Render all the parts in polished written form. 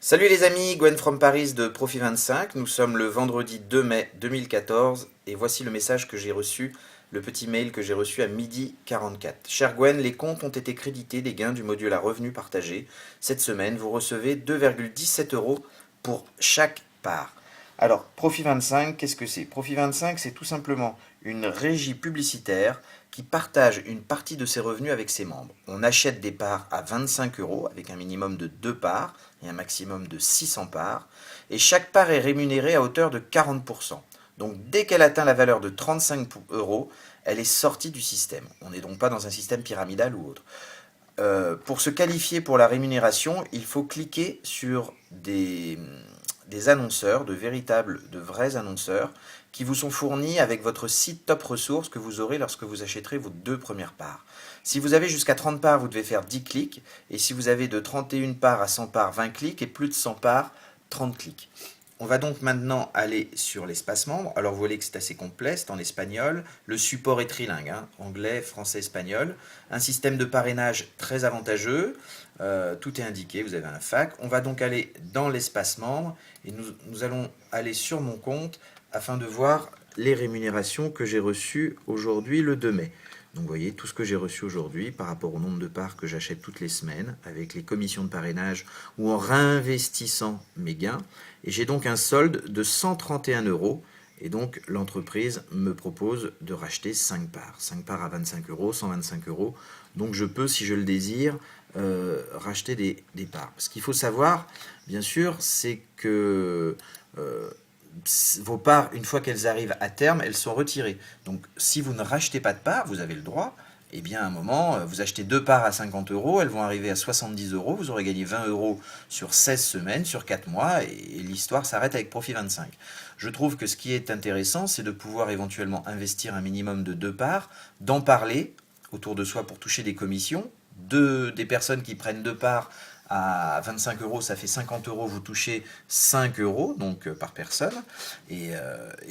Salut les amis, Gwen from Paris de Profit25. Nous sommes le vendredi 2 mai 2014 et voici le message que j'ai reçu, le petit mail que j'ai reçu à 12h44. Cher Gwen, les comptes ont été crédités des gains du module à revenu partagé. Cette semaine, vous recevez 2,17 euros pour chaque part. Alors, Profit25, qu'est-ce que c'est? Profit25, c'est tout simplement une régie publicitaire qui partage une partie de ses revenus avec ses membres. On achète des parts à 25 euros avec un minimum de 2 parts et un maximum de 600 parts, et chaque part est rémunérée à hauteur de 40%. Donc dès qu'elle atteint la valeur de 35 euros, elle est sortie du système. On n'est donc pas dans un système pyramidal ou autre. Pour se qualifier pour la rémunération, il faut cliquer sur des annonceurs, de vrais annonceurs, qui vous sont fournis avec votre site Top Ressources que vous aurez lorsque vous achèterez vos 2 premières parts. Si vous avez jusqu'à 30 parts, vous devez faire 10 clics, et si vous avez de 31 parts à 100 parts, 20 clics, et plus de 100 parts, 30 clics. On va donc maintenant aller sur l'espace membre. Alors vous voyez que c'est assez complet, c'est en espagnol. Le support est trilingue, hein, anglais, français, espagnol. Un système de parrainage très avantageux. Tout est indiqué, vous avez un FAQ. On va donc aller dans l'espace membre et nous allons aller sur mon compte afin de voir les rémunérations que j'ai reçues aujourd'hui le 2 mai. Donc vous voyez tout ce que j'ai reçu aujourd'hui par rapport au nombre de parts que j'achète toutes les semaines avec les commissions de parrainage ou en réinvestissant mes gains. Et j'ai donc un solde de 131 euros. Et donc l'entreprise me propose de racheter 5 parts. 5 parts à 25 euros, 125 euros. Donc je peux, si je le désire, racheter des parts. Ce qu'il faut savoir, bien sûr, c'est que vos parts, une fois qu'elles arrivent à terme, elles sont retirées. Donc si vous ne rachetez pas de parts, vous avez le droit, eh bien à un moment, vous achetez 2 parts à 50 euros, elles vont arriver à 70 euros, vous aurez gagné 20 euros sur 16 semaines, sur 4 mois, et l'histoire s'arrête avec Profit 25. Je trouve que ce qui est intéressant, c'est de pouvoir éventuellement investir un minimum de 2 parts, d'en parler autour de soi pour toucher des commissions, des personnes qui prennent 2 parts à 25 euros, ça fait 50 euros, vous touchez 5 euros donc par personne. Et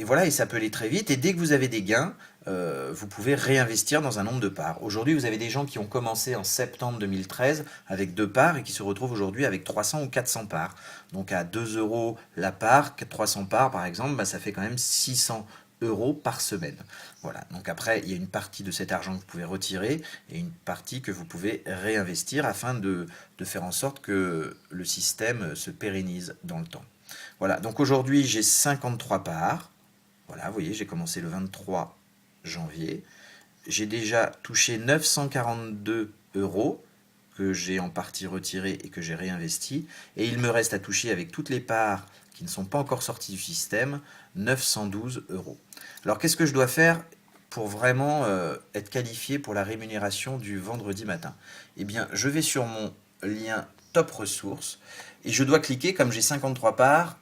voilà, et ça peut aller très vite. Et dès que vous avez des gains, vous pouvez réinvestir dans un nombre de parts. Aujourd'hui, vous avez des gens qui ont commencé en septembre 2013 avec 2 parts et qui se retrouvent aujourd'hui avec 300 ou 400 parts. Donc à 2 euros la part, 300 parts par exemple, bah, ça fait quand même 600 euros par semaine. Voilà, donc après, il y a une partie de cet argent que vous pouvez retirer et une partie que vous pouvez réinvestir afin de faire en sorte que le système se pérennise dans le temps. Voilà, donc aujourd'hui, j'ai 53 parts. Voilà, vous voyez, j'ai commencé le 23 janvier. J'ai déjà touché 942 euros que j'ai en partie retiré et que j'ai réinvesti. Et il me reste à toucher avec toutes les parts qui ne sont pas encore sorties du système, 912 euros. Alors qu'est-ce que je dois faire pour vraiment être qualifié pour la rémunération du vendredi matin? Eh bien, je vais sur mon lien Top Ressources et je dois cliquer, comme j'ai 53 parts,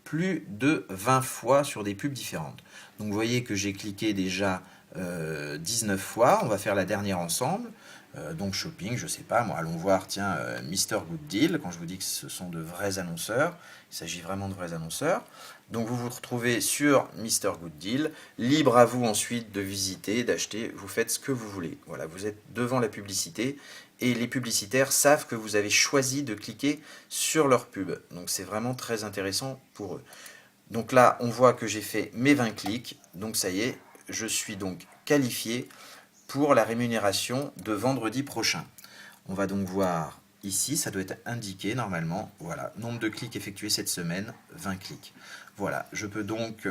plus de 20 fois sur des pubs différentes. Donc vous voyez que j'ai cliqué déjà 19 fois, on va faire la dernière ensemble. Donc shopping, je sais pas, moi, allons voir, tiens, Mister Good Deal, quand je vous dis que ce sont de vrais annonceurs, il s'agit vraiment de vrais annonceurs. Donc vous vous retrouvez sur Mister Good Deal, libre à vous ensuite de visiter, d'acheter, vous faites ce que vous voulez. Voilà, vous êtes devant la publicité et les publicitaires savent que vous avez choisi de cliquer sur leur pub. Donc c'est vraiment très intéressant pour eux. Donc là, on voit que j'ai fait mes 20 clics, donc ça y est, je suis donc qualifié pour la rémunération de vendredi prochain. On va donc voir ici, ça doit être indiqué normalement, voilà, nombre de clics effectués cette semaine, 20 clics. Voilà, je peux donc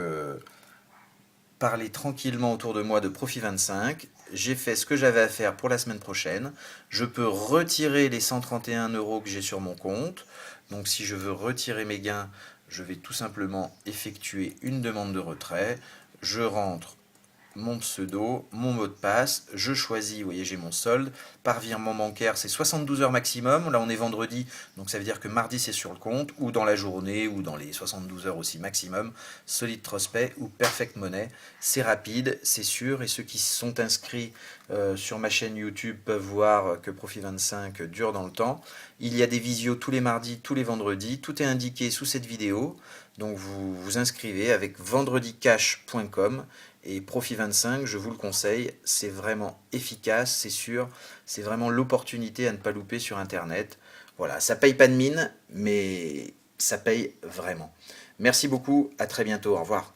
parler tranquillement autour de moi de Profit 25. J'ai fait ce que j'avais à faire pour la semaine prochaine. Je peux retirer les 131 euros que j'ai sur mon compte. Donc si je veux retirer mes gains, je vais tout simplement effectuer une demande de retrait. Je rentre mon pseudo, mon mot de passe, je choisis, vous voyez j'ai mon solde, par virement bancaire c'est 72 heures maximum, là on est vendredi, donc ça veut dire que mardi c'est sur le compte, ou dans la journée, ou dans les 72 heures aussi maximum, Solid Trustpay ou Perfect Money, c'est rapide, c'est sûr, et ceux qui sont inscrits sur ma chaîne YouTube peuvent voir que Profit 25 dure dans le temps. Il y a des visios tous les mardis, tous les vendredis, tout est indiqué sous cette vidéo, donc vous vous inscrivez avec vendredicash.com et Profit 25, je vous le conseille, c'est vraiment efficace, c'est sûr, c'est vraiment l'opportunité à ne pas louper sur Internet. Voilà, ça paye pas de mine, mais ça paye vraiment. Merci beaucoup, à très bientôt, au revoir.